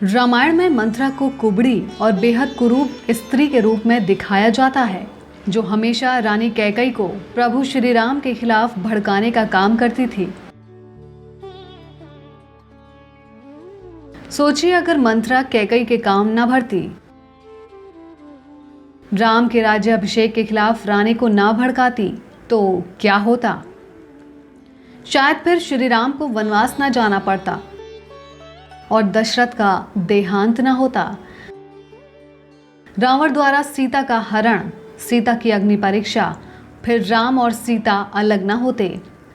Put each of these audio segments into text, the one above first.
रामायण में मंथरा को कुबड़ी और बेहद कुरूप स्त्री के रूप में दिखाया जाता है, जो हमेशा रानी कैकई को प्रभु श्री राम के खिलाफ भड़काने का काम करती थी। सोचिए, अगर मंथरा कैकई के काम न भरती, राम के राज्याभिषेक के खिलाफ रानी को ना भड़काती, तो क्या होता? शायद फिर श्री राम को वनवास न जाना पड़ता और दशरथ का देहांत न होता। रावण द्वारा सीता का हरण, सीता की अग्नि परीक्षा, फिर राम और सीता अलग न होते।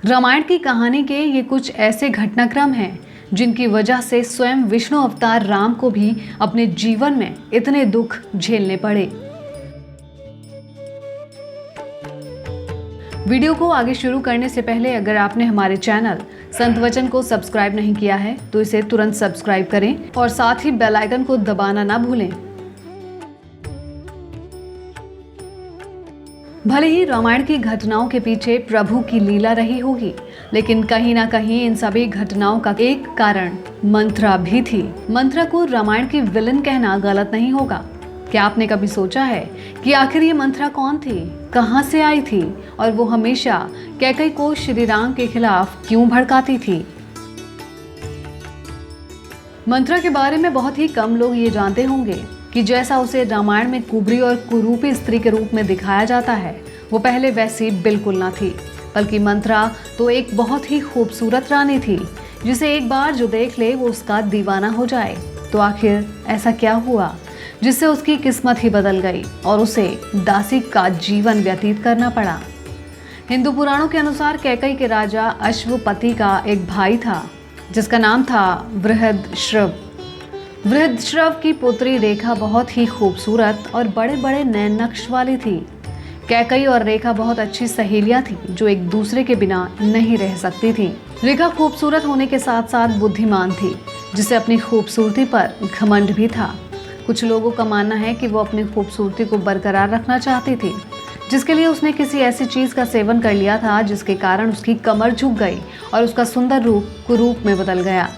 रामायण की कहानी के ये कुछ ऐसे घटनाक्रम हैं जिनकी वजह से स्वयं विष्णु अवतार राम को भी अपने जीवन में इतने दुख झेलने पड़े। वीडियो को आगे शुरू करने से पहले अगर आपने हमारे चैनल संत वचन को सब्सक्राइब नहीं किया है तो इसे तुरंत सब्सक्राइब करें और साथ ही बेल आइकन को दबाना ना भूलें। भले ही रामायण की घटनाओं के पीछे प्रभु की लीला रही होगी, लेकिन कहीं ना कहीं इन सभी घटनाओं का एक कारण मंथरा भी थी। मंथरा को रामायण की विलन कहना गलत नहीं होगा। क्या आपने कभी सोचा है कि आखिर ये मंथरा कौन थी, कहां से आई थी और वो हमेशा कैकई को श्री राम के खिलाफ क्यों भड़काती थी? मंथरा के बारे में बहुत ही कम लोग ये जानते होंगे कि जैसा उसे रामायण में कुबड़ी और कुरूपी स्त्री के रूप में दिखाया जाता है, वो पहले वैसी बिल्कुल ना थी। बल्कि मंथरा तो एक बहुत ही खूबसूरत रानी थी, जिसे एक बार जो देख ले वो उसका दीवाना हो जाए। तो आखिर ऐसा क्या हुआ जिससे उसकी किस्मत ही बदल गई और उसे दासी का जीवन व्यतीत करना पड़ा? हिंदू पुराणों के अनुसार कैकई के राजा अश्वपति का एक भाई था जिसका नाम था बृहदश्रव। बृहदश्रव की पुत्री रेखा बहुत ही खूबसूरत और बड़े बड़े नैन नक्श वाली थी। कैकई और रेखा बहुत अच्छी सहेलियां थी जो एक दूसरे के बिना नहीं रह सकती थी। रेखा खूबसूरत होने के साथ साथ बुद्धिमान थी, जिसे अपनी खूबसूरती पर घमंड भी था। कुछ लोगों का मानना है कि वो अपनी खूबसूरती को बरकरार रखना चाहती थी, जिसके लिए उसने किसी ऐसी चीज का सेवन कर लिया था जिसके कारण उसकी कमर झुक गई और उसका सुंदर रूप कुरूप में बदल गया।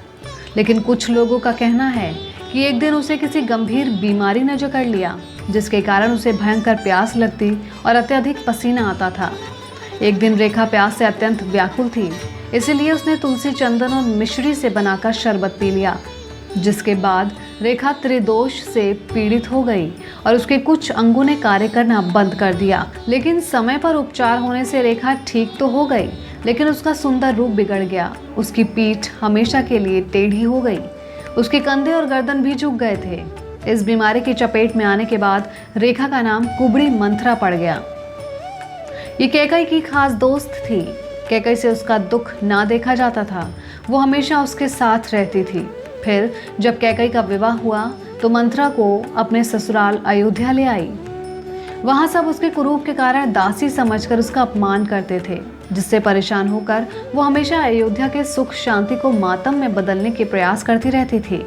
लेकिन कुछ लोगों का कहना है कि एक दिन उसे किसी गंभीर बीमारी ने जकड़ लिया, जिसके कारण उसे भयंकर प्यास लगती और अत्यधिक पसीना आता था। एक दिन रेखा प्यास से अत्यंत व्याकुल थी, इसीलिए उसने तुलसी, चंदन और मिश्री से बनाकर शरबत पी लिया, जिसके बाद रेखा त्रिदोष से पीड़ित हो गई और उसके कुछ अंगों ने कार्य करना बंद कर दिया। लेकिन समय पर उपचार होने से रेखा ठीक तो हो गई, लेकिन उसका सुंदर रूप बिगड़ गया। उसकी पीठ हमेशा के लिए टेढ़ी हो गई, उसके कंधे और गर्दन भी झुक गए थे। इस बीमारी की चपेट में आने के बाद रेखा का नाम कुबड़ी मंथरा पड़ गया। ये कैकई की खास दोस्त थी। कैकई से उसका दुख ना देखा जाता था, वो हमेशा उसके साथ रहती थी। फिर जब कैकई का विवाह हुआ तो मंथरा को अपने ससुराल अयोध्या ले आई। वहां सब उसके कुरूप के कारण दासी समझकर उसका अपमान करते थे, जिससे परेशान होकर वो हमेशा अयोध्या के सुख शांति को मातम में बदलने के प्रयास करती रहती थी।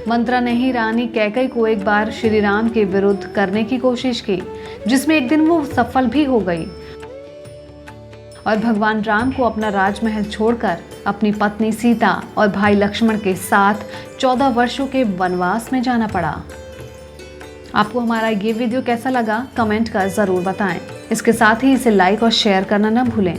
मंथरा ने ही रानी कैकई को एक बार श्री राम के विरुद्ध करने की कोशिश की, जिसमें एक दिन वो सफल भी हो गई और भगवान राम को अपना राजमहल छोड़कर अपनी पत्नी सीता और भाई लक्ष्मण के साथ 14 वर्षों के वनवास में जाना पड़ा। आपको हमारा ये वीडियो कैसा लगा कमेंट कर ज़रूर बताएं। इसके साथ ही इसे लाइक और शेयर करना न भूलें।